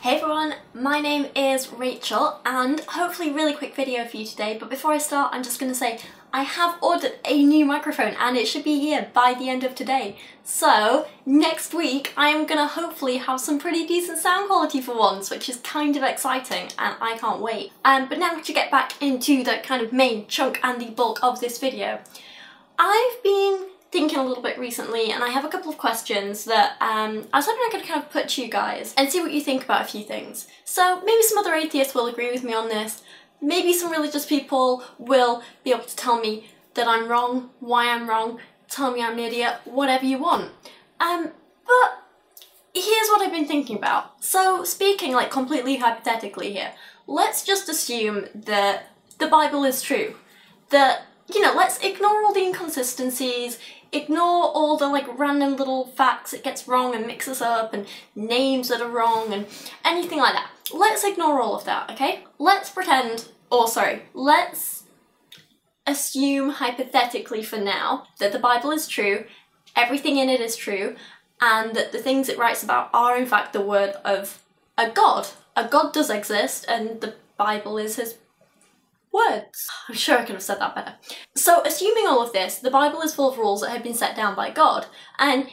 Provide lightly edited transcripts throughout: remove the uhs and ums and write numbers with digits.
Hey everyone, my name is Rachel and hopefully really quick video for you today, but before I start I'm just going to say I have ordered a new microphone and it should be here by the end of today. So next week I am going to hopefully have some pretty decent sound quality for once, which is kind of exciting and I can't wait. But now to get back into the kind of main chunk and the bulk of this video. I've been thinking a little bit recently and I have a couple of questions that I was hoping I could kind of put to you guys and see what you think about a few things. So maybe some other atheists will agree with me on this, maybe some religious people will be able to tell me that I'm wrong, why I'm wrong, tell me I'm an idiot, whatever you want. But here's what I've been thinking about. So speaking like completely hypothetically here, let's just assume that the Bible is true. That, you know, let's ignore all the inconsistencies, ignore all the like random little facts it gets wrong and mixes up and names that are wrong and anything like that. Let's ignore all of that, okay? Let's pretend, or sorry, let's assume hypothetically for now that the Bible is true, everything in it is true, and that the things it writes about are in fact the word of a God. A God does exist and the Bible is his words. I'm sure I could have said that better. So assuming all of this, the Bible is full of rules that have been set down by God, and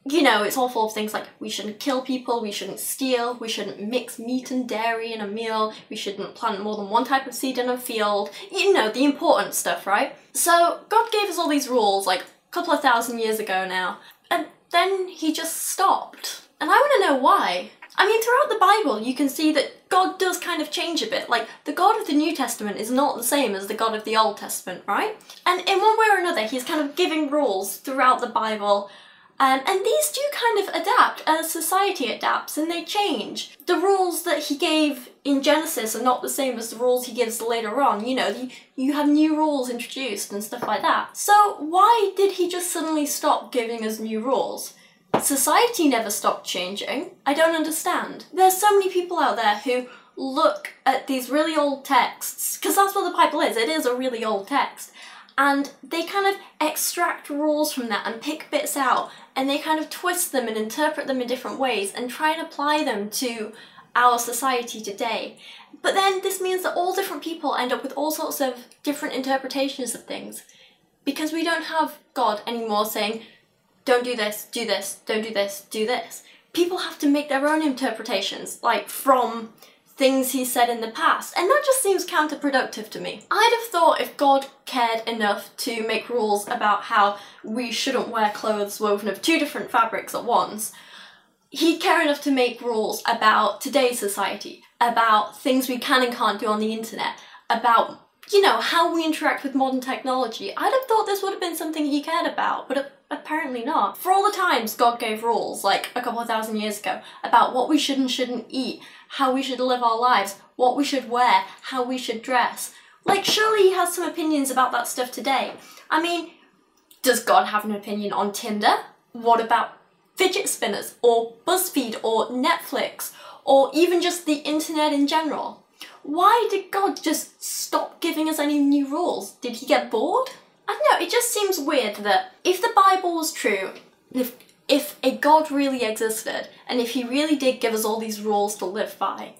you know, it's all full of things like we shouldn't kill people, we shouldn't steal, we shouldn't mix meat and dairy in a meal, we shouldn't plant more than one type of seed in a field, you know, the important stuff, right? So God gave us all these rules like a couple of thousand years ago now, and then he just stopped. And I want to know why. I mean, throughout the Bible, you can see that God does kind of change a bit. Like, the God of the New Testament is not the same as the God of the Old Testament, right? And in one way or another, he's kind of giving rules throughout the Bible. And these do kind of adapt as society adapts, and they change. The rules that he gave in Genesis are not the same as the rules he gives later on. You know, you have new rules introduced and stuff like that. So why did he just suddenly stop giving us new rules? Society never stopped changing. I don't understand. There's so many people out there who look at these really old texts, because that's what the Bible is, it is a really old text, and they kind of extract rules from that and pick bits out, and they kind of twist them and interpret them in different ways and try and apply them to our society today. But then this means that all different people end up with all sorts of different interpretations of things, because we don't have God anymore saying, don't do this, don't do this, do this. People have to make their own interpretations, like from things he said in the past, and that just seems counterproductive to me. I'd have thought if God cared enough to make rules about how we shouldn't wear clothes woven of two different fabrics at once, he'd care enough to make rules about today's society, about things we can and can't do on the internet, about, you know, how we interact with modern technology. I'd have thought this would have been something he cared about, but apparently not. For all the times God gave rules, like a couple of thousand years ago, about what we should and shouldn't eat, how we should live our lives, what we should wear, how we should dress, like surely he has some opinions about that stuff today. I mean, does God have an opinion on Tinder? What about fidget spinners, or BuzzFeed, or Netflix, or even just the internet in general? Why did God just stop giving us any new rules? Did he get bored? I don't know, it just seems weird that if the Bible was true, if a God really existed, and if he really did give us all these rules to live by,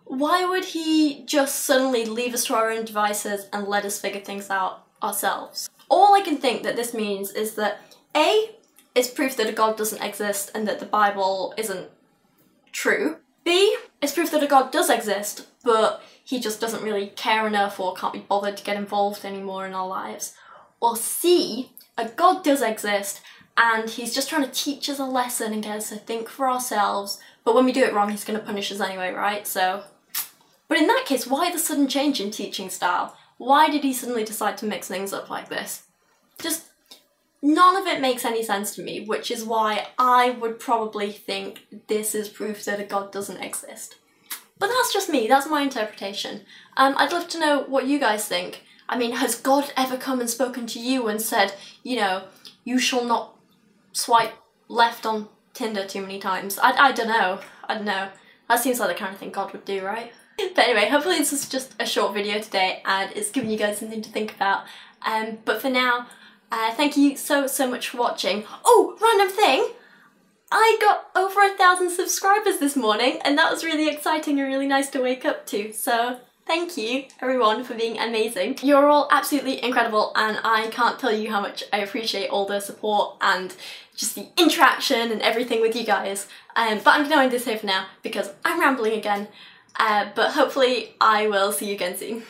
why would he just suddenly leave us to our own devices and let us figure things out ourselves? All I can think that this means is that A, it's proof that a God doesn't exist and that the Bible isn't true. B, it's proof that a God does exist, but he just doesn't really care enough or can't be bothered to get involved anymore in our lives. Or C, a God does exist and he's just trying to teach us a lesson and get us to think for ourselves, but when we do it wrong he's going to punish us anyway, right? So, but in that case, why the sudden change in teaching style? Why did he suddenly decide to mix things up like this? Just none of it makes any sense to me, which is why I would probably think this is proof that a God doesn't exist. But that's just me, that's my interpretation. I'd love to know what you guys think. I mean, has God ever come and spoken to you and said, you know, you shall not swipe left on Tinder too many times? I don't know. That seems like the kind of thing God would do, right? But anyway, hopefully this is just a short video today and it's giving you guys something to think about. But for now, thank you so much for watching. Oh, random thing! I got over 1,000 subscribers this morning, and that was really exciting and really nice to wake up to, so thank you everyone for being amazing. You're all absolutely incredible, and I can't tell you how much I appreciate all the support and just the interaction and everything with you guys. But I'm gonna end this here for now because I'm rambling again, but hopefully I will see you again soon.